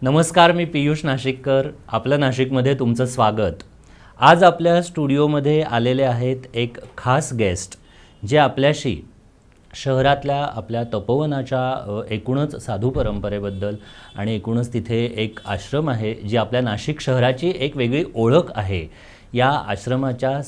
नमस्कार, मी पियुष नाशिककर. आपलं नाशिकमध्ये तुमचं स्वागत. आज आपल्या स्टुडिओमध्ये आलेले आहेत एक खास गेस्ट, जे आपल्याशी शहरातल्या आपल्या तपोवनाच्या एकूणच साधू परंपरेबद्दल आणि एकूणच तिथे एक आश्रम आहे जी आपल्या नाशिक शहराची एक वेगळी ओळख आहे, या आश्रमाच्या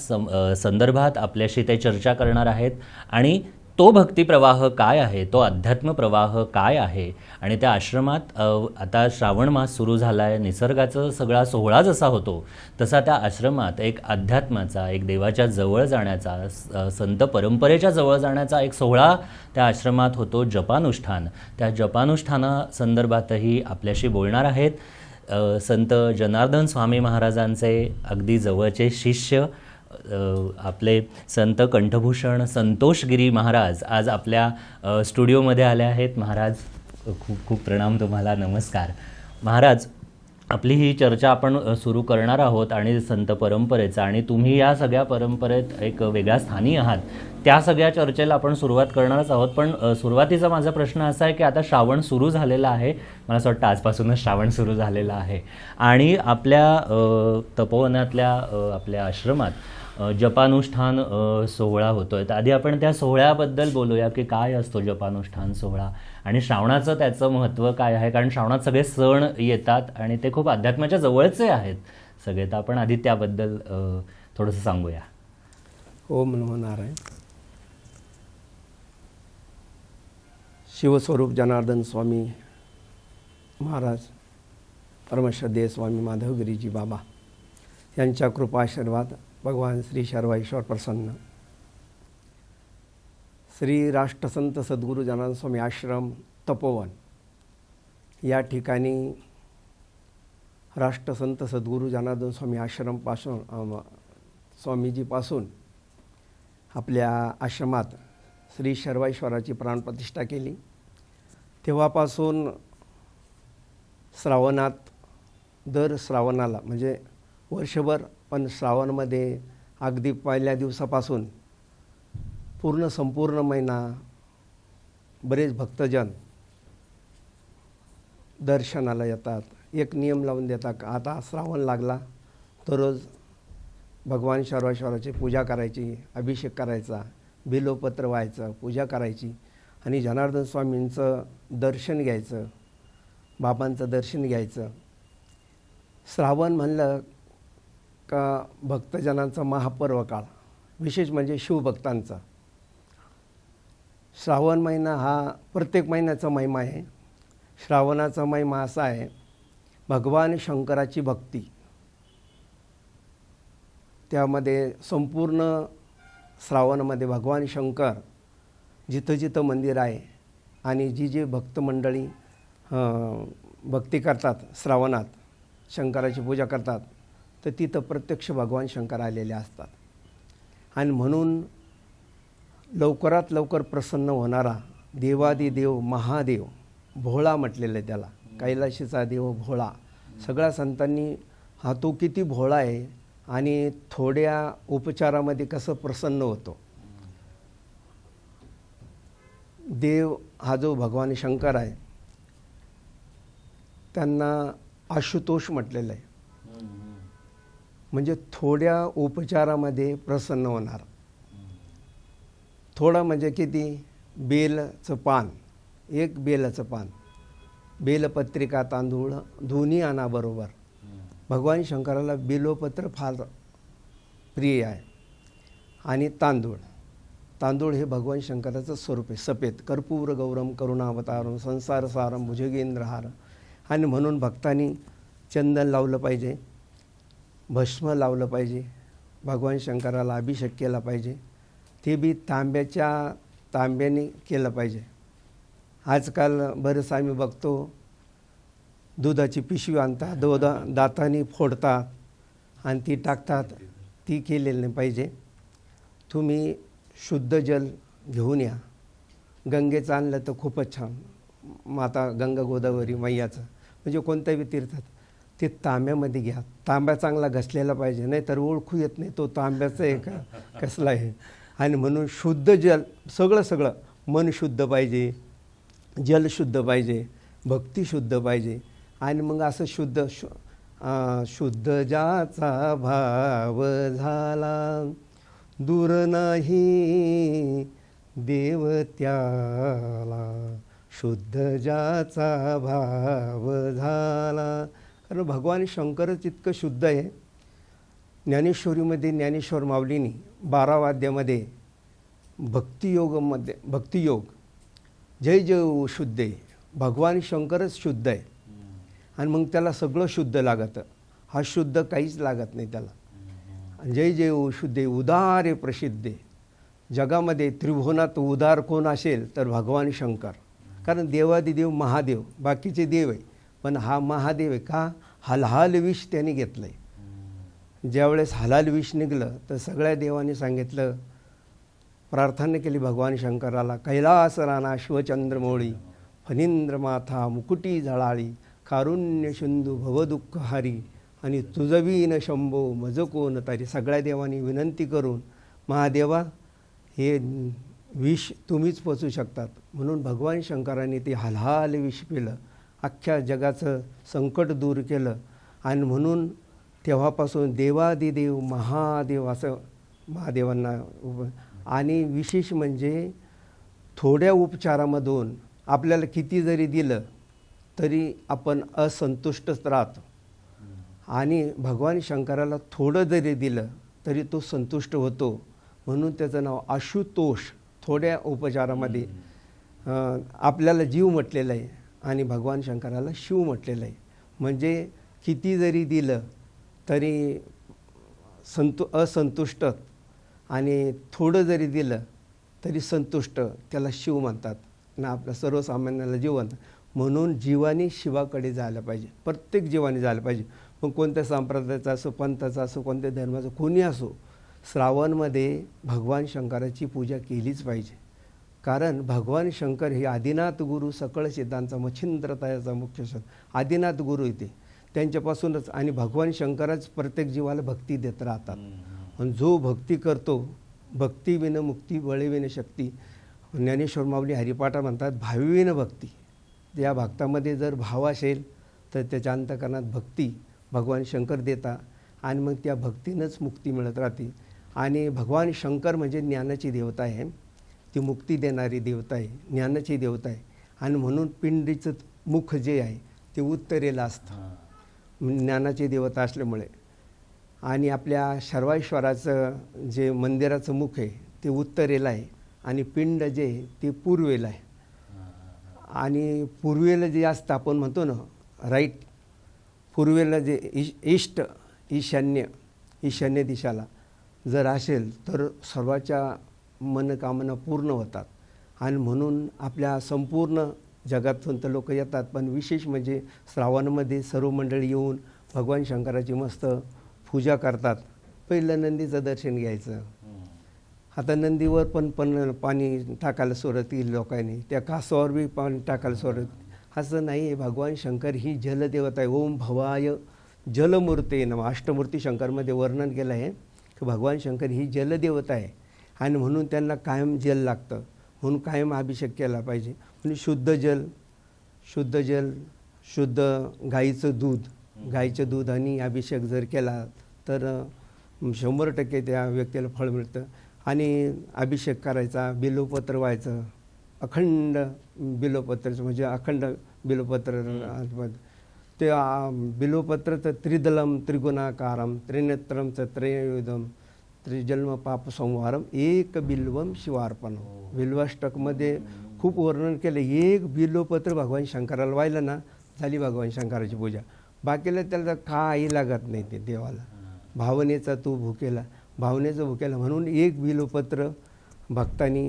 संदर्भात आपल्याशी ते चर्चा करणार आहेत. आणि तो भक्तिप्रवाह काय आहे, तो अध्यात्म प्रवाह काय आहे, आणि त्या आश्रमात आता श्रावण मास सुरू झाला आहे, निसर्गाचा सगळा सोहळा जसा होतो तसा त्या आश्रमात एक अध्यात्माचा, एक देवाच्या जवळ जाण्याचा, संत परंपरेच्या जवळ जाण्याचा एक सोहळा त्या आश्रमात होतो, जपानुष्ठान. त्या जपानुष्ठानासंदर्भातही आपल्याशी बोलणार आहेत संत जनार्दन स्वामी महाराजांचे अगदी जवळचे शिष्य आपले संत कंठभूषण संतोषगिरी महाराज आज आपल्या स्टुडिओमध्ये आले आहेत. महाराज, खूप खूप प्रणाम तुम्हाला. नमस्कार महाराज. आपली ही चर्चा आपण सुरू करणार आहोत आणि संत परंपरेचा, आणि तुम्ही या सगळ्या परंपरेत एक वेगळ्या स्थानी आहात, त्या सगळ्या चर्चेला आपण सुरुवात करणारच आहोत. पण सुरुवातीचा माझा प्रश्न असा आहे की आता श्रावण सुरू झालेला आहे, मला असं वाटतं आजपासूनच श्रावण सुरू झालेला आहे, आणि आपल्या तपोवनातल्या आपल्या आश्रमात जपानुष्ठान सोहळा होतो आहे. तर आधी आपण त्या सोहळ्याबद्दल बोलूया की काय असतो जपानुष्ठान सोहळा, आणि श्रावणाचं त्याचं महत्त्व काय आहे. कारण श्रावणात सगळे सण येतात आणि ते खूप अध्यात्माच्या जवळचे आहेत सगळे. तर आपण आधी त्याबद्दल थोडंसं सांगूया. ओम नमो नारायण. शिवस्वरूप जनार्दन स्वामी महाराज, परमश्रद्धेय स्वामी माधवगिरीजी बाबा यांच्या कृपाशीर्वाद, भगवान श्री शर्वाईश्वर प्रसन्न, श्री राष्ट्रसंत सद्गुरू जनार्दन स्वामी आश्रम तपोवन या ठिकाणी राष्ट्रसंत सद्गुरू जनार्दन स्वामी आश्रमपासून स्वामीजीपासून आपल्या आश्रमात श्री शर्वाईश्वराची प्राणप्रतिष्ठा केली. तेव्हापासून श्रावणात, दर श्रावणाला म्हणजे वर्षभर, पण श्रावणमध्ये अगदी पहिल्या दिवसापासून संपूर्ण महिना बरेच भक्तजन दर्शनाला येतात. एक नियम लावून देतात, आता श्रावण लागला दररोज भगवान शर्वाईश्वराची पूजा करायची, अभिषेक करायचा, बिल्वपत्र व्हायचं, पूजा करायची आणि जनार्दन स्वामींचं दर्शन घ्यायचं, बाबांचं दर्शन घ्यायचं. श्रावण म्हणलं का भक्तजनांचा महापर्व काळ, विशेष म्हणजे शिवभक्तांचा. श्रावण महिना हा प्रत्येक महिन्याचा महिमा आहे. श्रावणाचा महिमा असा आहे, भगवान शंकराची भक्ती, त्यामध्ये संपूर्ण श्रावणामध्ये भगवान शंकर जिथं जिथं मंदिर आहे आणि जी भक्तमंडळी भक्ती करतात, श्रावणात शंकराची पूजा करतात, तर तिथं प्रत्यक्ष भगवान शंकर आलेले असतात. आणि म्हणून लवकरात लवकर प्रसन्न होणारा देवादिदेव महादेव भोळा म्हटलेलं आहे त्याला, कैलाशीचा देव भोळा. सगळ्या संतांनी हा तो किती भोळा आहे आणि थोड्या उपचारामध्ये कसं प्रसन्न होतो. देव हा जो भगवान शंकर आहे त्यांना आशुतोष म्हटलेलं आहे, म्हणजे थोड्या उपचारामध्ये प्रसन्न होणार. थोडं म्हणजे किती? बेलचं पान, एक बेलाचं पान, बेलपत्रिका, तांदूळ दोन्ही आणा बरोबर. भगवान शंकराला बिल्वपत्र फार प्रिय आहे, आणि तांदूळ हे भगवान शंकराचं स्वरूप आहे. सफेद कर्पूर गौरम करुणावतारम संसार सारम भुजगेंद्रहार. आणि म्हणून भक्तांनी चंदन लावलं पाहिजे, भस्म लावलं पाहिजे, भगवान शंकराला अभिषेक केला पाहिजे, ते बी तांब्याने केलं पाहिजे. आजकाल बरंच आम्ही बघतो दुधाची पिशवी आणतात, दाताने फोडतात आणि ती टाकतात, ती केलेली नाही पाहिजे. तुम्ही शुद्ध जल घेऊन या. गंगेचं आणलं तर खूपच छान, माता गंगा गोदावरी मैयाचं, म्हणजे कोणत्याही तीर्थात ते तांब्यामध्ये घ्या. तांब्या चांगला घसलेला पाहिजे, नाही तर ओळखू येत नाही तो तांब्याचं आहे का कसला आहे. आणि म्हणून शुद्ध जल, सगळं मन शुद्ध पाहिजे, जल शुद्ध पाहिजे, भक्ती शुद्ध पाहिजे. आणि मग असं शुद्ध ज्याचा भाव झाला, दूर नाही देव त्याला, शुद्ध ज्याचा भाव झाला. कारण भगवान शंकरच इतकं शुद्ध आहे. ज्ञानेश्वरीमध्ये ज्ञानेश्वर माऊलींनी 12 वाद्यामध्ये भक्तियोग जय जय शुद्ध आहे. भगवान शंकरच शुद्ध आहे आणि मग त्याला सगळं शुद्ध लागतं. हा शुद्ध काहीच लागत नाही त्याला. जय जय शुद्ध आहे, उदार आहे, प्रसिद्ध आहे. जगामध्ये त्रिभुवनात उदार कोण असेल तर भगवान शंकर. कारण देवादिदेव महादेव बाकीचे देव आहे, पण हा महादेव आहे. का? हलाल विष त्याने घेतलं आहे. ज्यावेळेस हलाल विष निघलं तर सगळ्या देवांनी सांगितलं, प्रार्थना केली भगवान शंकराला, कैलास राणा शिवचंद्रमौळी, फणींद्र माथा मुकुटी झळाळी, कारुण्य सिंधू भवदुःख हारी, आणि तुझवीन शंभो मज कोण तारी. सगळ्या देवांनी विनंती करून, महादेवा हे विष तुम्हीच पचू शकतात. म्हणून भगवान शंकरांनी ते हलाल विष पिलं, अख्ख्या जगाचं संकट दूर केलं. आणि म्हणून तेव्हापासून देवादिदेव महादेव असं महादेवांना. आणि विशेष म्हणजे थोड्या उपचारामधून आपल्याला किती जरी दिलं तरी आपण असंतुष्टच राहतो. आणि भगवान शंकराला थोडं जरी दिलं तरी तो संतुष्ट होतो. म्हणून त्याचं नाव आशुतोष. थोड्या उपचारामध्ये आपल्याला जीव म्हटलेला आहे आणि भगवान शंकराला शिव म्हटलेलं आहे. म्हणजे किती जरी दिलं तरी असंतुष्ट, आणि थोडं जरी दिलं तरी संतुष्ट, त्याला शिव म्हणतात ना. आपल्या सर्वसामान्याला जीव म्हणतात. म्हणून जीवाने शिवाकडे जायला पाहिजे. प्रत्येक जीवाने जायला पाहिजे. मग कोणत्या संप्रदायाचा असो, पंथाचा असो, कोणत्या धर्माचं कोणी असो, श्रावणमध्ये भगवान शंकराची पूजा केलीच पाहिजे. कारण भगवान शंकर हे आदिनाथ गुरु, सकळ सिद्धांचा मच्छिंद्रतायाचा मुख्य शब्द आदिनाथ गुरु येते त्यांच्यापासूनच. आणि भगवान शंकरच प्रत्येक जीवाला भक्ती देत राहतात. आणि जो भक्ती करतो, भक्ती विन मुक्ती, बळीविन शक्ती. ज्ञानेश्वर माऊली हरिपाठा म्हणतात, भावीविन भक्ती. या भक्तामध्ये जर भाव असेल तर त्याच्या अंतःकरणात भक्ती भगवान शंकर देतात. आणि मग त्या भक्तीनंच मुक्ती मिळत राहते. आणि भगवान शंकर म्हणजे ज्ञानाची देवता आहे, ती मुक्ती देणारी देवता आहे, ज्ञानाची देवता आहे. आणि म्हणून पिंडीचं मुख जे आहे ते उत्तरेला असतं, ज्ञानाची देवता असल्यामुळे. आणि आपल्या सर्वेश्वराचं जे मंदिराचं मुख आहे ते उत्तरेला आहे, आणि पिंड जे आहे ते पूर्वेला आहे. आणि पूर्वेला जे असतं आपण म्हणतो ना राईट, पूर्वेला जे ईशान्य दिशाला जर असेल तर सर्वाच्या मनकामना पूर्ण होतात. आणि म्हणून आपल्या संपूर्ण जगातून तर लोक येतात, पण विशेष म्हणजे श्रावणामध्ये सर्व मंडळी येऊन भगवान शंकराची मस्त पूजा करतात. पहिलं नंदीचं दर्शन घ्यायचं. आता नंदीवर पण पाणी टाकायला सुरुवात केली लोकांनी, त्या कासवावर बी पाणी टाकायला सुरुवात. असं नाही आहे. भगवान शंकर ही जलदेवता आहे. ओम भवाय जलमूर्ते नमः. अष्टमूर्ती शंकरमध्ये वर्णन केलं आहे की भगवान शंकर ही जलदेवता आहे. आणि म्हणून त्यांना कायम जल लागतं, म्हणून कायम अभिषेक केला पाहिजे. म्हणजे शुद्ध जल, शुद्ध गाईचं दूध आणि अभिषेक जर केला तर 100% त्या व्यक्तीला फळ मिळतं. आणि अभिषेक करायचा, बिल्वपत्र व्हायचं, अखंड बिल्वपत्राचं म्हणजे अखंड बिल्वपत्र. ते बिल्वपत्र तर त्रिदलम त्रिगुणाकारम त्रिनेत्रम च त्रययुधम त्रिजन्म पाप संहारम एक बिल्वम शिवार्पण. बिल्वाष्टकमध्ये खूप वर्णन केलं. एक बिल्वपत्र भगवान शंकराला व्हायलं ना, झाली भगवान शंकराची पूजा. बाकीला त्याला काही लागत नाही. ते देवाला भावनेचा तो भुकेला म्हणून एक बिल्वपत्र भक्तांनी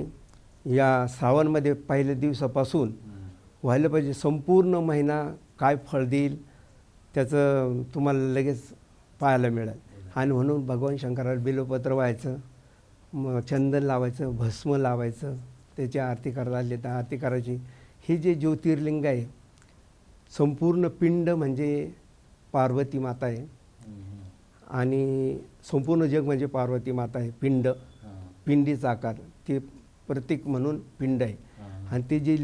या श्रावणमध्ये पहिल्या दिवसापासून व्हायला पाहिजे. संपूर्ण महिना काय फळ देईल त्याचं तुम्हाला लगेच पाहायला मिळेल. आणि म्हणून भगवान शंकराला बिल्वपत्र व्हायचं, चंदन लावायचं, भस्म लावायचं, त्याची आरती करायला तर आरती करायची. हे जे ज्योतिर्लिंग आहे, संपूर्ण पिंड म्हणजे पार्वती माता आहे. आणि संपूर्ण जग म्हणजे पार्वती माता आहे. पिंडीचा आकार ते प्रतीक म्हणून पिंड आहे. आणि ते जे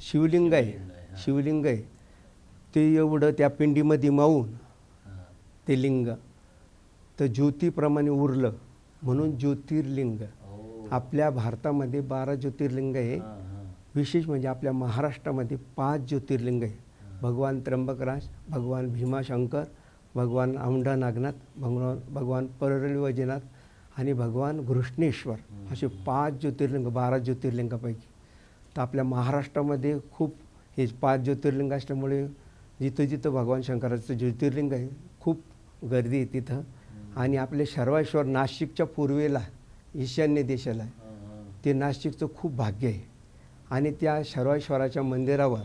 शिवलिंग आहे ते एवढं त्या पिंडीमध्ये मावून ते लिंग तर ज्योतीप्रमाणे उरलं म्हणून ज्योतिर्लिंग. आपल्या भारतामध्ये 12 ज्योतिर्लिंग आहे. विशेष म्हणजे आपल्या महाराष्ट्रामध्ये 5 ज्योतिर्लिंग आहे. भगवान त्र्यंबकराज, भगवान भीमाशंकर, भगवान औंढा नागनाथ, भगवान परळी वैजनाथ आणि भगवान घृष्णेश्वर असे 5 ज्योतिर्लिंग 12 ज्योतिर्लिंगापैकी. तर आपल्या महाराष्ट्रामध्ये खूप हे 5 ज्योतिर्लिंग असल्यामुळे जिथं जिथं भगवान शंकराचं ज्योतिर्लिंग आहे खूप गर्दी आहे तिथं. आणि आपले शर्वेश्वर नाशिकच्या पूर्वेला ईशान्य दिशेला आहे. ते नाशिकचं खूप भाग्य आहे. आणि त्या शर्वेश्वराच्या मंदिरावर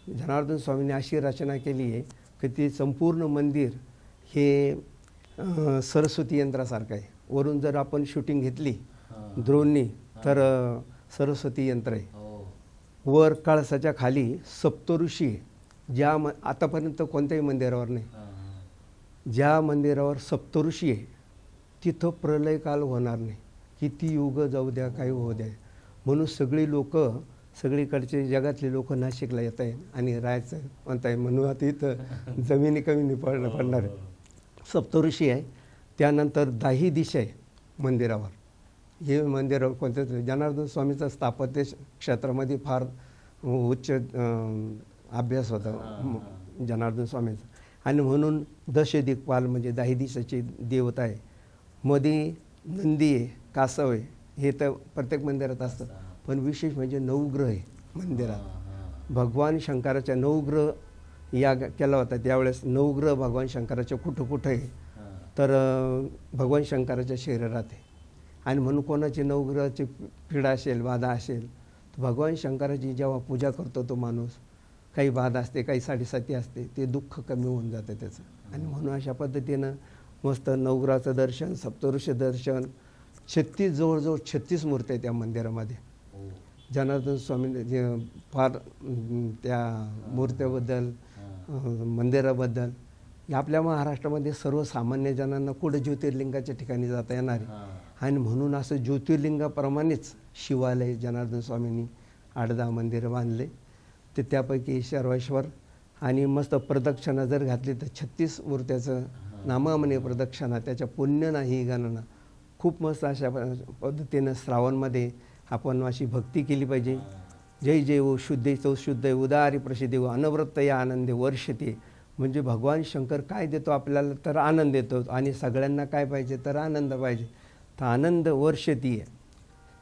जनार्दन स्वामींनी अशी रचना केली आहे की ते संपूर्ण मंदिर हे सरस्वती यंत्रासारखं आहे. वरून जर आपण शूटिंग घेतली ड्रोननी तर सरस्वती यंत्र आहे. वर कळसाच्या खाली सप्तऋषी आहे. आतापर्यंत कोणत्याही मंदिरावर नाही. ज्या मंदिरावर सप्तऋषी आहे तिथं प्रलय काल होणार नाही. किती युग जाऊ द्या काही होऊ द्या. म्हणून सगळी लोक सगळीकडचे जगातले लोक नाशिकला येत आहे आणि राहायचं म्हणत आहे. म्हणून आता इथं जमिनी कमी पडणार आहे. सप्तऋषी आहे. त्यानंतर 10 दिशा आहे मंदिरावर. हे मंदिर कोणत्या जनार्दन स्वामीचा स्थापत्य क्षेत्रामध्ये फार उच्च अभ्यास होता जनार्दन स्वामीचा. आणि म्हणून दशदिक्पाल म्हणजे 10 दिशाचे देवता आहे. मध्ये नंदी आहे, कासव आहे. हे तर प्रत्येक मंदिरात असतं. पण विशेष म्हणजे 9 ग्रह आहे मंदिरात. भगवान शंकराच्या 9 ग्रह या केला होता. त्यावेळेस 9 ग्रह भगवान शंकराच्या कुठं आहे तर भगवान शंकराच्या शरीरात आहे. आणि म्हणून कोणाची 9 ग्रहाची पीडा असेल बाधा असेल तर भगवान शंकराची जेव्हा पूजा करतो तो माणूस काही बाधा असते काही साडेसाती असते ते दुःख कमी होऊन जातं त्याचं. आणि म्हणून अशा पद्धतीनं मस्त 9 ग्रहाचं दर्शन, सप्तऋषी दर्शन, 36 जवळजवळ 36 मूर्त्या त्या मंदिरामध्ये. जनार्दन स्वामी फार त्या मूर्त्याबद्दल मंदिराबद्दल आपल्या महाराष्ट्रामध्ये सर्वसामान्य जणांना कुठं ज्योतिर्लिंगाच्या ठिकाणी जाता येणार आहे. आणि म्हणून असं ज्योतिर्लिंगाप्रमाणेच शिवालय जनार्दन स्वामींनी 8-10 मंदिरं बांधले. ते त्यापैकी शर्वेश्वर आणि मस्त प्रदक्षिणा जर घातली तर 36 मूर्त्याचं नामामने प्रदक्षिणा त्याच्या पुण्य नाही गणना. खूप मस्त अशा पद्धतीनं श्रावणमध्ये आपण अशी भक्ती केली पाहिजे. जय जय ओ शुद्धे तो शुद्ध उदारी प्रसिद्धी अनवृत्त या आनंदे वर्षते. म्हणजे भगवान शंकर काय देतो आपल्याला तर आनंद देतो. आणि सगळ्यांना काय पाहिजे तर आनंद पाहिजे. तर आनंद वर्षती आहे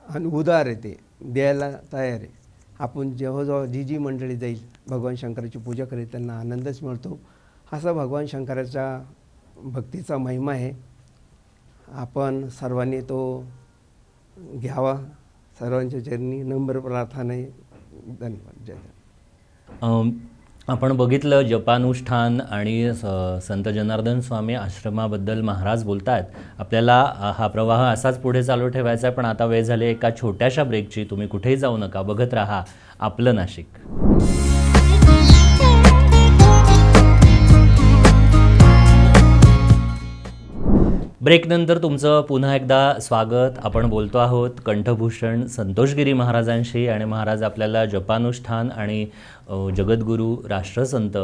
आणि उदार येते द्यायला तयार आहे. आपण जेव्हा जी मंडळी जाईल भगवान शंकराची पूजा करेल त्यांना आनंदच मिळतो. असा भगवान शंकराच्या भक्तीचा महिमा आहे. आपण सर्वांनी तो घ्यावा. सर्वांच्या चरणी नम्र प्रार्थना आहे. धन्यवाद. जय. आपण बघितलं जपानुष्ठान आणि संत जनार्दन स्वामी आश्रमाबद्दल महाराज बोलतायत. आपल्याला हा प्रवाह असाच पुढे चालू ठेवायचा आहे. पण आता वेळ झाली एका छोट्याशा ब्रेकची. तुम्ही कुठेही जाऊ नका. बघत राहा आपलं नाशिक. ब्रेकनंतर तुमचं पुन्हा एकदा स्वागत. आपण बोलतो आहोत कंठभूषण संतोषगिरी महाराजांशी. आणि महाराज आपल्याला जपानुष्ठान आणि जगद्गुरू राष्ट्रसंत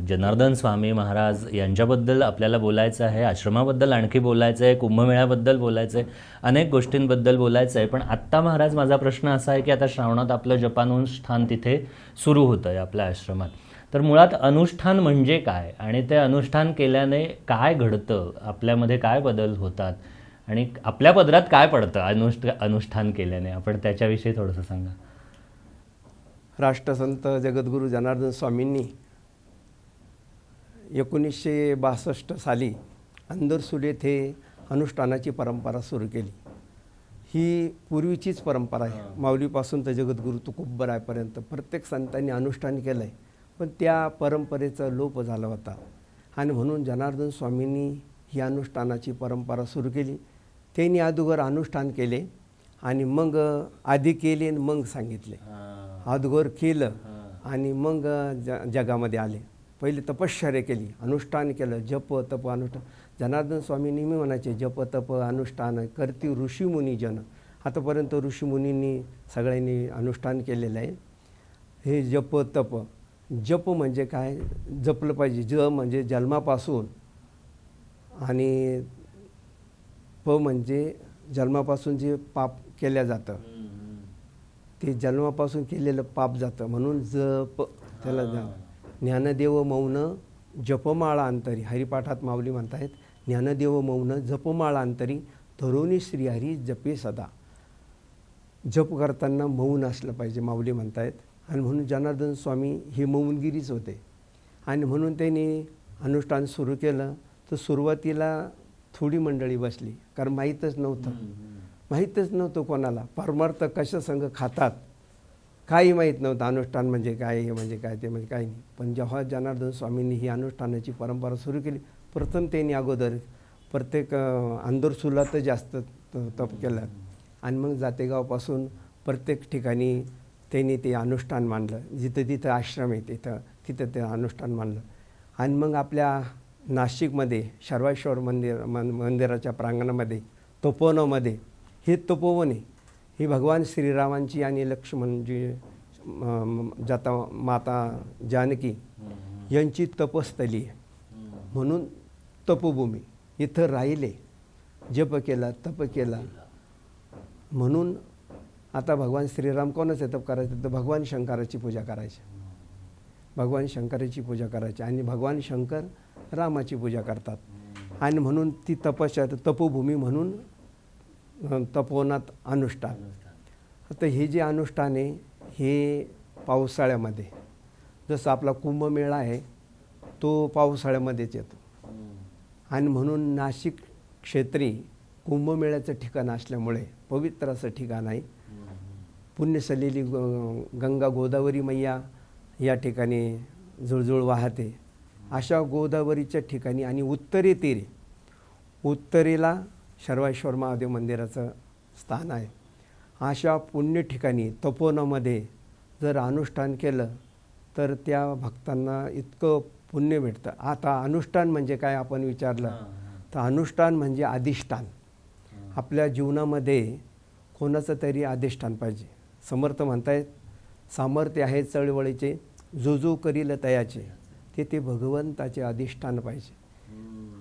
जनार्दन स्वामी महाराज यांच्याबद्दल आपल्याला बोलायचं आहे. आश्रमाबद्दल आणखी बोलायचं आहे. कुंभमेळ्याबद्दल बोलायचं आहे. अनेक गोष्टींबद्दल बोलायचं आहे. पण आत्ता महाराज माझा प्रश्न असा आहे की आता श्रावणात आपलं जपानुष्ठान तिथे सुरू होतं आहे आपल्या आश्रमात. तर मुळात अनुष्ठान म्हणजे काय आणि ते अनुष्ठान केल्याने काय घडतं, आपल्यामध्ये काय बदल होतात आणि आपल्या पदरात काय पडतं अनुष्ठान केल्याने, आपण त्याच्याविषयी थोडंसं सांगा. राष्ट्रसंत जगद्गुरू जनार्दन स्वामींनी 1962 साली अंदरसूल येथे अनुष्ठानाची परंपरा सुरू केली. ही पूर्वीचीच परंपरा आहे. माऊलीपासून तर जगद्गुरू तुकोबरायपर्यंत प्रत्येक संतांनी अनुष्ठान केलं आहे. पण त्या परंपरेचा लोप झाला होता. आणि म्हणून जनार्दन स्वामींनी ही अनुष्ठानाची परंपरा सुरू केली. त्यांनी अगोदर अनुष्ठान केले आणि मग आधी केले आणि मग सांगितले. अगोदर केलं आणि मग जगामध्ये आले. पहिले तपश्चर्या केली, अनुष्ठान केलं, जप तप अनुष्ठान. जनार्दन स्वामी नेहमी म्हणायचे जप तप अनुष्ठान करती ऋषीमुनी जन. आतापर्यंत ऋषीमुनींनी सगळ्यांनी अनुष्ठान केलेलं आहे. हे जप तप जप म्हणजे काय, जपलं पाहिजे. ज म्हणजे जन्मापासून आणि प म्हणजे जन्मापासून जे पाप केल्या जातं ते जन्मापासून केलेलं पाप जातं, म्हणून जप त्याला ज्ञानदेव मौन जपमाळा अंतरी, हरिपाठात माऊली म्हणतायत ज्ञानदेव मौन जपमाळा अंतरी तरुणी श्रीहरी जपे सदा. जप करताना मौन असलं पाहिजे माऊली म्हणतायत. आणि म्हणून जनार्दन स्वामी हे मौनगिरीच होते. आणि म्हणून त्यांनी अनुष्ठान सुरू केलं तर सुरुवातीला थोडी मंडळी बसली, कारण माहीतच नव्हतं कोणाला परमार्थ कशा संघ खातात काही माहीत नव्हतं. अनुष्ठान म्हणजे काय, हे म्हणजे काय, ते म्हणजे काही नाही. पण जेव्हा जनार्दन स्वामींनी ही अनुष्ठानाची परंपरा सुरू केली, प्रथम त्यांनी अगोदर प्रत्येक अंदरसुलात जास्त तप केलं आणि मग जातेगावपासून प्रत्येक ठिकाणी त्यांनी ते अनुष्ठान मांडलं. जिथं तिथं आश्रम आहे तिथं ते अनुष्ठान मांडलं. आणि मग आपल्या नाशिकमध्ये शर्वेश्वर मंदिराच्या प्रांगणामध्ये तपोवनामध्ये, हे तपोवन आहे, ही भगवान श्रीरामांची आणि लक्ष्मणजी जाता माता जानकी यांची तपस्थली आहे. म्हणून तपोभूमी इथं राहिले, जप केला, तप केला. म्हणून आता भगवान श्रीराम कोणाचे तप करायचे तर भगवान शंकराची पूजा करायची, भगवान शंकराची पूजा करायची आणि भगवान शंकर रामाची पूजा करतात. आणि म्हणून ती तपोभूमी म्हणून तपोवनात अनुष्ठान. आता हे जे अनुष्ठान आहे हे पावसाळ्यामध्ये, जसं आपला कुंभमेळा आहे तो पावसाळ्यामध्येच येतो. आणि म्हणून नाशिक क्षेत्री कुंभमेळ्याचं ठिकाण असल्यामुळे पवित्र असं ठिकाण आहे. पुण्यसलेली गंगा गोदावरी मैया या ठिकाणी जुळजुळ वाहते. अशा गोदावरीच्या ठिकाणी आणि उत्तरेला शर्वेश्वर महादेव मंदिराचं स्थान आहे. अशा पुण्य ठिकाणी तपोवनामध्ये जर अनुष्ठान केलं तर त्या भक्तांना इतकं पुण्य भेटतं. आता अनुष्ठान म्हणजे काय आपण विचारलं तर अनुष्ठान म्हणजे अधिष्ठान. आपल्या जीवनामध्ये कोणाचं तरी अधिष्ठान पाहिजे. समर्थ म्हणतायत सामर्थ्य आहे चळवळीचे जो करील तयाचे, ते भगवंताचे अधिष्ठान पाहिजे.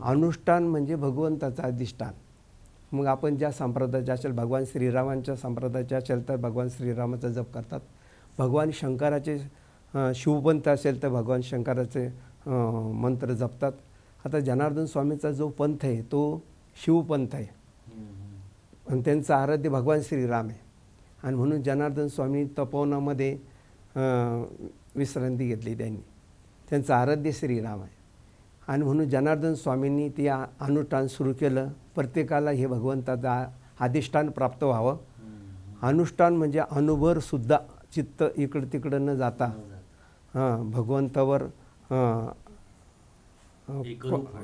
अनुष्ठान म्हणजे भगवंताचं अधिष्ठान. मग आपण ज्या संप्रदायाचे असेल, भगवान श्रीरामांच्या संप्रदायाचे असेल तर भगवान श्रीरामाचा जप करतात. भगवान शंकराचे शिवपंथ असेल तर भगवान शंकराचे मंत्र जपतात. आता जनार्दन स्वामीचा जो पंथ आहे तो शिवपंथ आहे आणि त्यांचं आराध्य भगवान श्रीराम आहे. आणि म्हणून जनार्दन स्वामी तपोवनामध्ये विश्रांती घेतली त्यांनी, त्यांचं आराध्य श्रीराम आहे. आणि म्हणून जनार्दन स्वामींनी ते अनुष्ठान सुरू केलं. प्रत्येकाला हे भगवंताचं अधिष्ठान प्राप्त व्हावं. अनुष्ठान म्हणजे अनुभवसुद्धा चित्त इकडं तिकडं न जाता भगवंतावर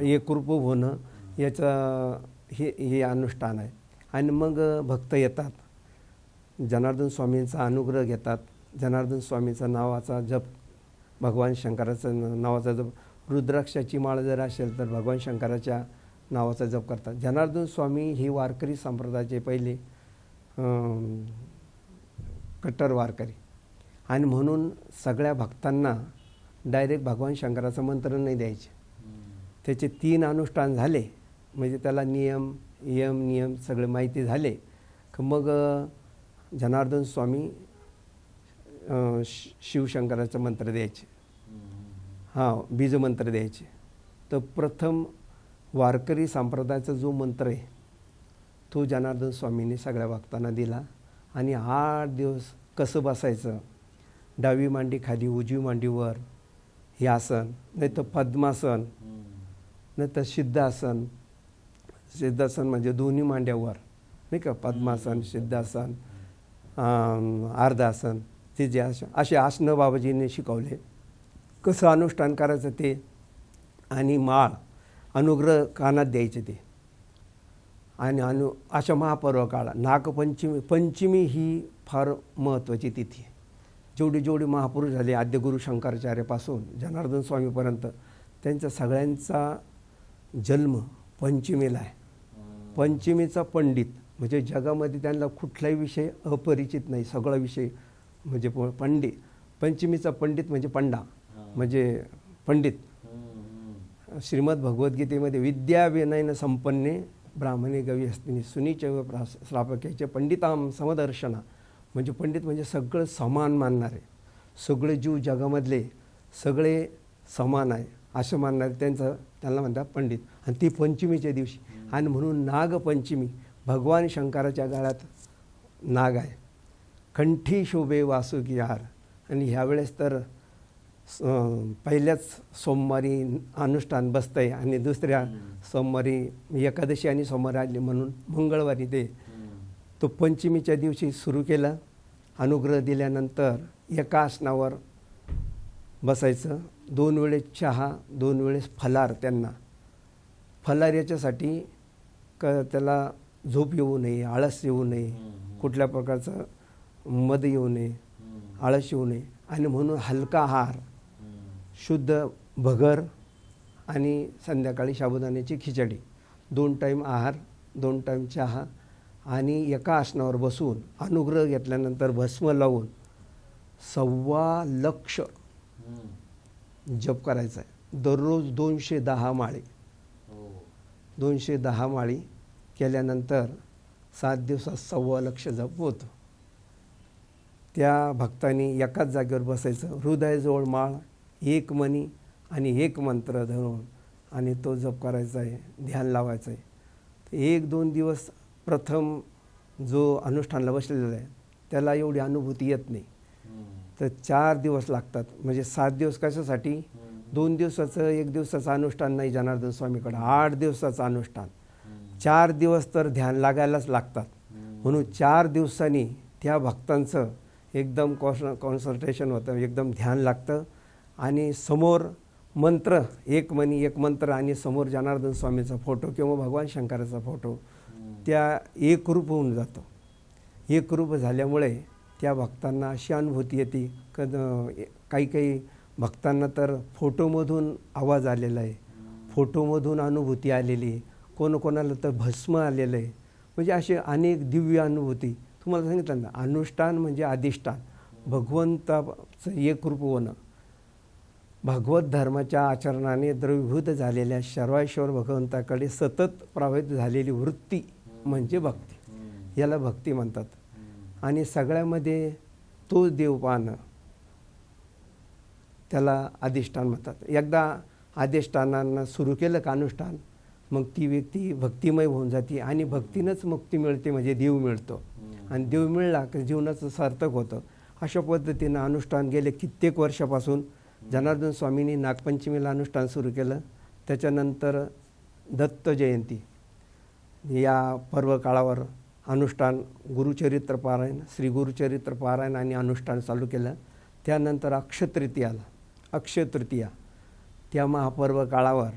एकरूप होणं याचं हे अनुष्ठान आहे. आणि मग भक्त येतात, जनार्दन स्वामींचा अनुग्रह घेतात. जनार्दन स्वामीचा नावाचा जप, भगवान शंकराचं नावाचा जप, रुद्राक्षाची माळ जर असेल तर भगवान शंकराच्या नावाचा जप करतात. जनार्दन स्वामी ही वारकरी संप्रदायाचे पहिले कट्टर वारकरी. आणि म्हणून सगळ्या भक्तांना डायरेक्ट भगवान शंकराचं मंत्र नाही द्यायचे. त्याचे 3 अनुष्ठान झाले म्हणजे त्याला नियम सगळे माहिती झाले की मग जनार्दन स्वामी शिवशंकराचं मंत्र द्यायचे, बीजमंत्र द्यायचे. तर प्रथम वारकरी संप्रदायाचा जो मंत्र आहे तो जनार्दन स्वामींनी सगळ्या भक्तांना दिला. आणि 8 दिवस कसं बसायचं, डावी मांडी खाली उजवी मांडीवर हे आसन, नाही तर पद्मासन, नाही तर सिद्धासन. सिद्धासन म्हणजे दोन्ही मांड्यावर, नाही का, पद्मासन, सिद्धासन, अर्धासन, ते जे असे आसनं बाबाजींनी शिकवले. कसं अनुष्ठान करायचं ते. आणि माळ अनुग्रह कानात द्यायचे ते. आणि अशा महापर्व काळा पंचमी ही फार महत्त्वाची तिथी आहे. जेवढे महापुरुष झाले आद्यगुरु शंकराचार्यापासून जनार्दन स्वामीपर्यंत त्यांचा सगळ्यांचा जन्म पंचमीला आहे. पंचमीचा पंडित म्हणजे जगामध्ये त्यांना कुठलाही विषय अपरिचित नाही, सगळा विषय म्हणजे पंडित. पंचमीचा पंडित म्हणजे पंडा. म्हणजे पंडित. श्रीमद भगवद्गीतेमध्ये विद्या विनयन संपन्ने ब्राह्मणे गवी असते सुनीच श्रापक्याचे पंडिताम समदर्शना, म्हणजे पंडित म्हणजे सगळं समान मानणारे, सगळे जीव जगामधले सगळे समान आहे असं मानणारे त्यांना म्हणतात पंडित. आणि ती पंचमीच्या दिवशी, आणि म्हणून नागपंचमी भगवान शंकराच्या गळ्यात नाग आहे, कंठी शोभे वासुकी हार. आणि ह्यावेळेस तर पहिल्याच सोमवारी अनुष्ठान बसतं आहे आणि दुसऱ्या सोमवारी एकादशी आणि सोमवारी आली म्हणून मंगळवारी तो पंचमीच्या दिवशी सुरू केला. अनुग्रह दिल्यानंतर एका आसनावर बसायचं, 2 वेळेस चहा, 2 वेळेस फलार. त्यांना फलार याच्यासाठी त्याला झोप येऊ नये, आळस येऊ नये, कुठल्या प्रकारचं मद येऊ नये, आळस येऊ नये, आणि म्हणून हलका आहार, शुद्ध भगर आणि संध्याकाळी साबुदाण्याची खिचडी, 2 टाईम आहार, 2 टाईम चहा, आणि एका आसनावर बसून अनुग्रह घेतल्यानंतर भस्म लावून 1.25 लाख जप करायचा आहे. दररोज 210 माळी, 210 माळी केल्यानंतर 7 दिवसात 1.25 लाख जप होतो. त्या भक्तांनी एकाच जागेवर बसायचं, हृदयाजवळ माळ, एक मणी आणि एक मंत्र धरून, आणि तो जप करायचा आहे, ध्यान लावायचं आहे. 1-2 दिवस प्रथम जो अनुष्ठानला बसलेला आहे त्याला एवढी अनुभूती येत नाही, तर 4 दिवस लागतात. म्हणजे 7 दिवस कशासाठी, 2 दिवसाचं 1 दिवसाचं अनुष्ठान नाही जनार्दन स्वामीकडं, 8 दिवसाचं अनुष्ठान, 4 दिवस तर ध्यान लागायलाच लागतात. म्हणून 4 दिवसांनी त्या भक्तांचं एकदम कॉन्सन्ट्रेशन होतं, एकदम ध्यान लागतं, आणि समोर मंत्र, एक मनी एक मंत्र, आणि समोर जनार्दन स्वामीचा फोटो किंवा भगवान शंकराचा फोटो, त्या एकरूप होऊन जातो. एकरूप झाल्यामुळे त्या भक्तांना अशी अनुभूती येते. काही काही भक्तांना तर फोटोमधून आवाज आलेला आहे, फोटोमधून अनुभूती आलेली आहे, कोणाला तर भस्म आलेलं आहे. म्हणजे असे अनेक दिव्य अनुभूती. तुम्हाला सांगितलं ना, अनुष्ठान म्हणजे अधिष्ठान, भगवंताचं एकरूप होणं. भागवत धर्माच्या आचरणाने द्रवीभूत झालेल्या सर्वेश्वर भगवंताकडे सतत प्रवाहित झालेली वृत्ती म्हणजे भक्ती, याला भक्ती म्हणतात. आणि सगळ्यामध्ये तोच देव पाहणं त्याला अधिष्ठान म्हणतात. एकदा अधिष्ठानांना सुरू केलं का अनुष्ठान, मग ती व्यक्ती भक्तिमय होऊन जाते, आणि भक्तीनंच मुक्ती मिळते, म्हणजे देव मिळतो, आणि देव मिळला की जीवनाचं सार्थक होतं. अशा पद्धतीनं अनुष्ठान गेले कित्येक वर्षापासून. जनार्दन स्वामींनी नागपंचमीला अनुष्ठान सुरू केलं, त्याच्यानंतर दत्त जयंती या पर्व काळावर अनुष्ठान गुरुचरित्र पारायण, श्री गुरुचरित्र पारायण आणि अनुष्ठान चालू केलं. त्यानंतर अक्षय तृतीया त्या महापर्व काळावर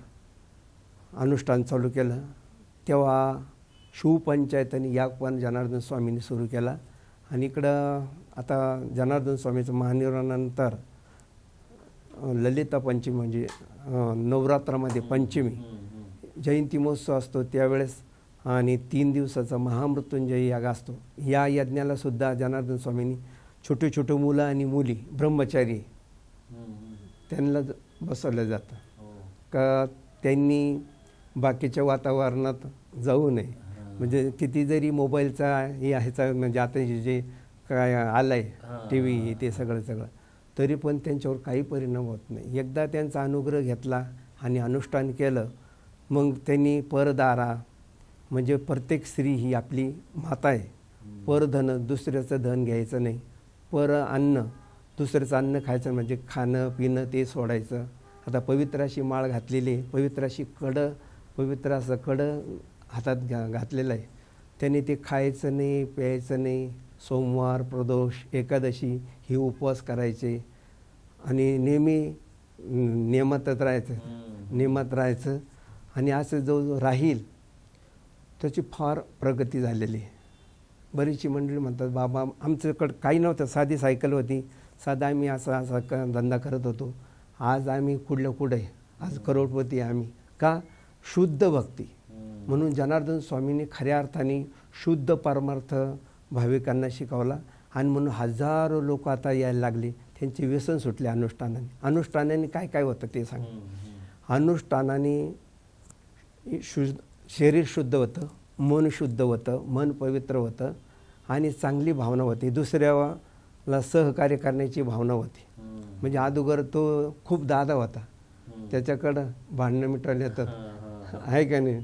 अनुष्ठान चालू केलं. तेव्हा शिवपंचायतनी याग पण जनार्दन स्वामींनी सुरू केला. आणि इकडं आता जनार्दन स्वामीचं महानिर्वाणानंतर ललिता पंचमी म्हणजे नवरात्रामध्ये पंचमी जयंती महोत्सव असतो त्यावेळेस, आणि 3 दिवसाचा महामृत्युंजय याग असतो. या यज्ञाला सुद्धा जनार्दन स्वामींनी छोटे छोटे मुलं आणि मुली ब्रह्मचारी त्यांना बसवलं जातं का त्यांनी बाकीच्या वातावरणात जाऊ नये. म्हणजे किती जरी मोबाईलचा हे ह्याचा म्हणजे आता जे काय आलं आहे टी व्ही ते सगळं तरी पण त्यांच्यावर काही परिणाम होत नाही. एकदा त्यांचा अनुग्रह घेतला आणि अनुष्ठान केलं, मग त्यांनी परदारा म्हणजे प्रत्येक स्त्री ही आपली माता आहे. परधन दुसऱ्याचं धन घ्यायचं नाही, पर अन्न दुसऱ्याचं अन्न खायचं, म्हणजे खाणं पिणं ते सोडायचं. आता पवित्र अशी माळ घातलेली, पवित्र अशी पवित्र असं कडं हातात घातलेलं आहे, त्याने ते खायचं नाही, प्यायचं नाही. सोमवार प्रदोष एकादशी ही उपवास करायचे, आणि नेहमी नियमात राहायचं. आणि असं जो राहील त्याची फार प्रगती झालेली आहे. बरीचशी मंडळी म्हणतात, बाबा आमच्याकडं काही नव्हतं, साधी सायकल होती, साधा आम्ही असा धंदा करत होतो, आज आम्ही कुठे आज करोडपती आम्ही. का? शुद्ध भक्ती. म्हणून जनार्दन स्वामींनी खऱ्या अर्थाने शुद्ध परमार्थ भाविकांना शिकवला, आणि म्हणून हजारो लोक आता यायला लागले. त्यांचे व्यसन सुटले अनुष्ठानाने. अनुष्ठानाने काय काय होतं ते सांग. अनुष्ठानाने शरीर शुद्ध होतं, मन शुद्ध होतं, मन पवित्र होतं आणि चांगली भावना होती, दुसऱ्याला सहकार्य करण्याची भावना होती. म्हणजे अगोदर तो खूप दादा होता, त्याच्याकडं भांडणं मिटवायला येतात, आहे का नाही,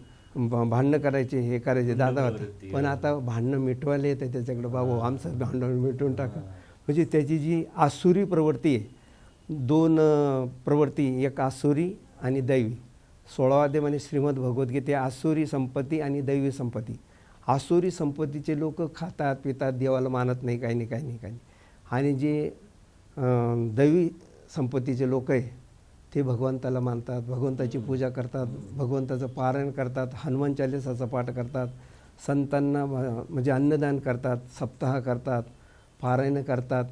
भांडणं करायचे, हे करायचे, दादा होता. पण आता भांडणं मिटवायला येतं त्याच्याकडं, बाबू आमचं भांडण मिटवून टाका. म्हणजे त्याची जी आसुरी प्रवृत्ती आहे, दोन प्रवृत्ती, एक आसुरी आणि दैवी. 16 अध्यायामध्ये श्रीमद भगवद्गीते आसुरी संपत्ती आणि दैवी संपत्ती. आसुरी संपत्तीचे लोक खातात पितात, देवाला मानत नाही, काही नाही काही नाही काही नाही. आणि जे दैवी संपत्तीचे लोक आहे ते भगवंताला मानतात, भगवंताची पूजा करतात, भगवंताचं पारायण करतात, हनुमान चालीसाचा पाठ करतात, संतांना म्हणजे अन्नदान करतात, सप्ताह करतात, पारायण करतात.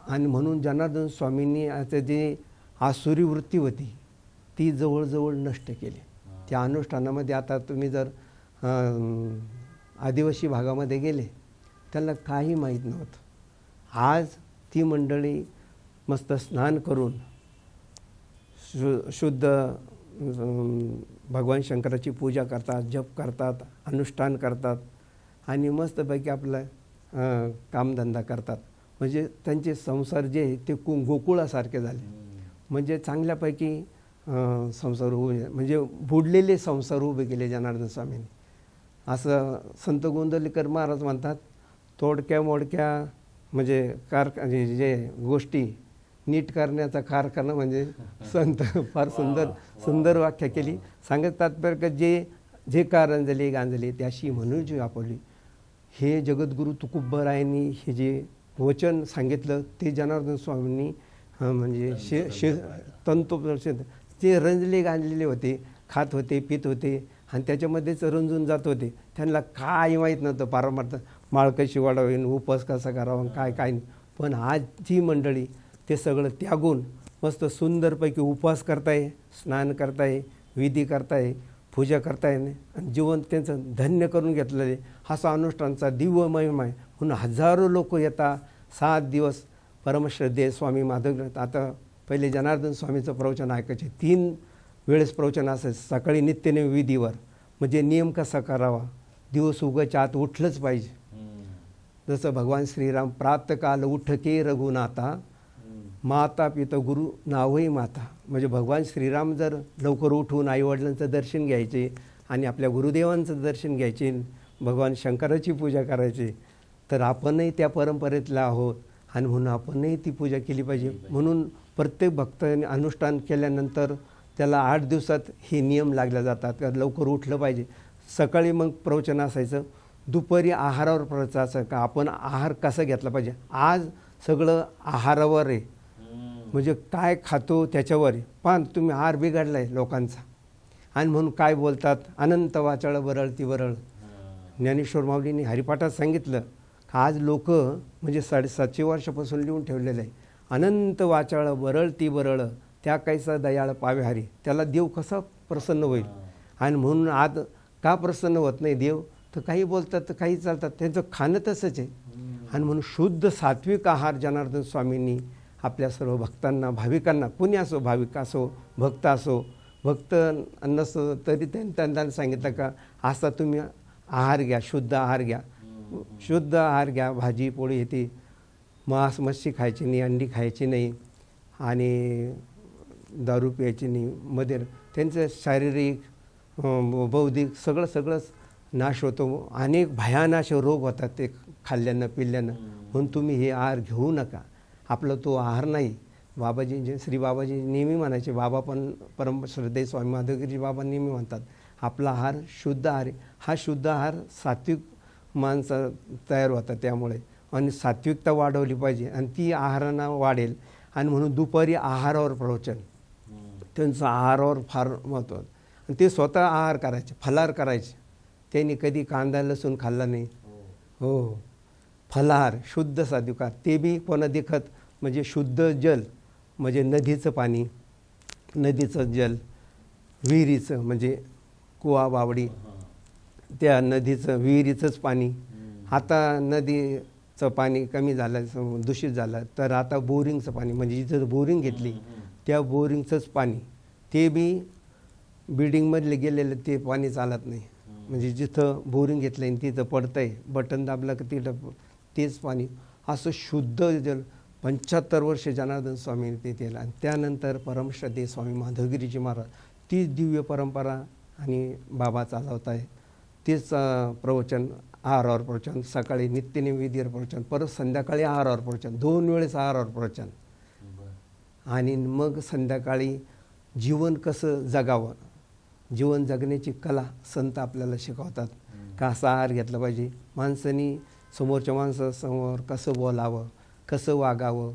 आणि म्हणून जनार्दन स्वामींनी आता जे आसुरी वृत्ती होती ती जवळजवळ नष्ट केली त्या अनुष्ठानामध्ये. आता तुम्ही जर आदिवासी भागामध्ये गेले, त्यांना काही माहीत नव्हतं. आज ती मंडळी मस्त स्नान करून शुद्ध भगवान शंकराची पूजा करतात, जप करतात, अनुष्ठान करतात आणि मस्तपैकी आपलं कामधंदा करतात. म्हणजे त्यांचे संसार जे आहे ते गोकुळासारखे झाले. म्हणजे चांगल्यापैकी संसार उभे, म्हणजे बुडलेले संसार उभे केले जनार्दन स्वामींनी. असं संत गोंदवलेकर महाराज म्हणतात, तोडक्या मोडक्या म्हणजे जे गोष्टी नीट करण्याचा कारखाना म्हणजे संत. फार सुंदर व्याख्या केली. सांगत तात्पर्य का जे कारंजले गांजले त्याशी म्हणून जी वापरली. हे जगद्गुरू तुकोबरायांनी हे जे वचन सांगितलं ते जनार्दन स्वामींनी म्हणजे तंतोतंत ते रंजले गांजलेले होते, खात होते, पित होते आणि त्याच्यामध्येच रंजून जात होते. त्यांना काय माहीत नव्हतं पारमार्थ, माळ कशी वाढावी, उपवास कसा करावा, काय काय नाही. पण आज जी मंडळी ते सगळं त्यागून मस्त सुंदरपैकी उपवास करताय, स्नान करताय, विधी करताय, पूजा करताय आणि जीवन त्यांचं धन्य करून घेतलेलं आहे. असा अनुष्ठानचा दिव्य महिमा आहे. म्हणून हजारो लोक येतात, 7 दिवस परमश्रद्धेय स्वामी माधव. आता पहिले जनार्दन स्वामीचं प्रवचन ऐकायचे, 3 वेळेस प्रवचन असायचं. सकाळी नित्यनेम विधीवर, म्हणजे नियम कसा करावा, दिवस उगाच्या आत उठलंच पाहिजे. जसं भगवान श्रीराम प्रातकाल उठके रघुनाथा, माता पिता गुरु नावही माता. म्हणजे भगवान श्रीराम जर लवकर उठून आईवडिलांचं दर्शन घ्यायचे आणि आपल्या गुरुदेवांचं दर्शन घ्यायचे, भगवान शंकराची पूजा करायची, तर आपणही त्या परंपरेतला आहोत आणि म्हणून आपणही ती पूजा केली पाहिजे. म्हणून प्रत्येक भक्ताने अनुष्ठान केल्यानंतर त्याला 8 दिवसात हे नियम लागले जातात का लवकर उठलं पाहिजे. सकाळी मग प्रवचन असायचं, दुपारी आहारावर प्रवचन असायचं का आपण आहार कसा घेतला पाहिजे. आज सगळं आहारावर आहे, म्हणजे काय खातो त्याच्यावर आहे. पण तुम्ही आहार बिघडला आहे लोकांचा आणि म्हणून काय बोलतात, अनंत वाचाळ वरळती वरळ. ज्ञानेश्वर माऊलींनी हरिपाठात सांगितलं का आज लोक म्हणजे 750 वर्षापासून लिहून ठेवलेलं आहे, अनंत वाचाळ वरळती वरळ त्या कैसा दयाळ पावे हरी. त्याला देव कसा प्रसन्न होईल. आणि म्हणून आज का प्रसन्न होत नाही देव, तर काही बोलतात तर काही चालतात, त्यांचं खाणं तसंच आहे. आणि म्हणून शुद्ध सात्विक आहार जनार्दन स्वामींनी आपल्या सर्व भक्तांना, भाविकांना, कुणी असो, भाविक असो, भक्त असो, भक्त नसो तरी त्यांना सांगितलं का असा तुम्ही आहार घ्या, शुद्ध आहार घ्या, शुद्ध आहार घ्या. भाजी पोळी येते, मांस मच्छी खायची नाही, अंडी खायची नाही आणि दारू प्यायची नाही, मदेर. त्यांचं शारीरिक बौद्धिक सगळंच नाश होतो. अनेक भयानक रोग होतात ते खाल्ल्यानं पिल्ल्यानं. म्हणून तुम्ही हे आहार घेऊ नका. आपला तो आहार नाही. बाबाजी श्री बाबाजी नेहमी म्हणायचे, बाबा पण परमश्रद्धेय स्वामी माधवगिरी बाबा नेहमी म्हणतात आपला आहार शुद्ध आहार आहे. हा शुद्ध आहार सात्विक माणसं तयार होतात त्यामुळे, आणि सात्विकता वाढवली पाहिजे आणि ती आहारांना वाढेल. आणि म्हणून दुपारी आहारावर प्रवचन, त्यांचं आहारावर फार महत्त्व. आणि ते स्वतः आहार करायचे, फलाहार करायचे. त्यांनी कधी कांदा लसूण खाल्ला नाही. हो, फलाहार शुद्ध सात्विकार. ते बी कोणा देखत म्हणजे शुद्ध जल, म्हणजे नदीचं पाणी, नदीचं जल, विहिरीचं म्हणजे कुवा बावडी, त्या नदीचं विहिरीचंच पाणी. आता नदी चं पाणी कमी झालं, दूषित झालं, तर आता बोरिंगचं पाणी म्हणजे जिथं बोरिंग घेतली त्या बोरिंगचंच पाणी, ते बी बिल्डिंगमधले गेलेलं ते पाणी चालत नाही. म्हणजे जिथं बोरिंग घेतलं आहे तिथं पडतं आहे, बटन दाबलं की तिथं तेच पाणी, असं शुद्ध जल 75 वर्ष जनार्दन स्वामी ते केलं. आणि त्यानंतर परमश्रद्धेय स्वामी माधवगिरीजी महाराज, तीच दिव्य परंपरा आणि बाबा चालवत आहे. तेच प्रवचन, आहारावर प्रवचन, सकाळी नित्यनैवेद्यावर प्रवचन, परत संध्याकाळी आहारावर प्रवचन, 2 वेळेस आहारावर प्रवचन. आणि मग संध्याकाळी जीवन कसं जगावं, जीवन जगण्याची कला संत आपल्याला शिकवतात. कसा आहार घेतला पाहिजे, माणसानी समोरच्या माणसासमोर कसं बोलावं, कसं वागावं.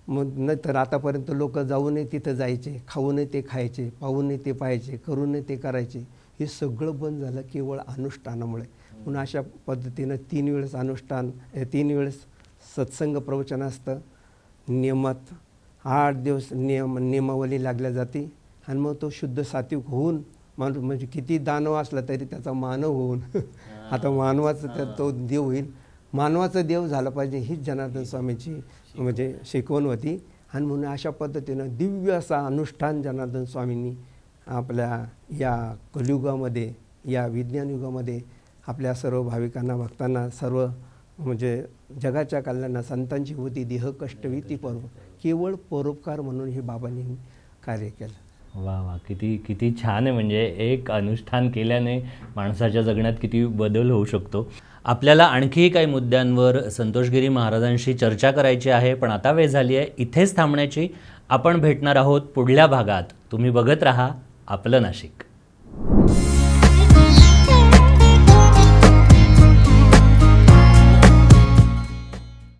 मग नंतर आतापर्यंत लोक जाऊनही तिथं जायचे, खाऊनही ते खायचे, पाहूनही ते पाहायचे, करूनही ते करायचे. हे सगळं बंद झालं केवळ अनुष्ठानामुळे. म्हणून अशा पद्धतीनं 3 वेळेस अनुष्ठान, 3 वेळेस सत्संग प्रवचन असतं. नियमात 8 दिवस नियमावली लागल्या जाते. आणि मग तो शुद्ध सात्विक होऊन माणूस, म्हणजे किती दानव असला तरी त्याचा मानव होऊन आता मानवाचं तर तो देव होईल. मानवाचा देव झाला पाहिजे, हीच जनार्दन स्वामीची म्हणजे शिकवण होती. आणि म्हणून अशा पद्धतीनं दिव्य असा अनुष्ठान जनार्दन स्वामींनी आपल्या या कलियुगामध्ये, या विज्ञान युगामध्ये आपल्या सर्व भाविकांना, भक्तांना, सर्व म्हणजे जगाच्या कल्याणात संतांची होती देह कष्टविती पर्व, केवळ परोपकार म्हणून हे बाबांनी कार्य केलं. वा वा, किती छान आहे. म्हणजे एक अनुष्ठान केल्याने माणसाच्या जगण्यात किती बदल होऊ शकतो. आपल्याला आणखी काही मुद्द्यांवर संतोषगिरी महाराजांशी चर्चा करायची आहे, पण आता वेळ झाली आहे इथेच थांबण्याची. आपण भेटणार आहोत पुढल्या भागात. तुम्ही बघत राहा आपलं नाशिक.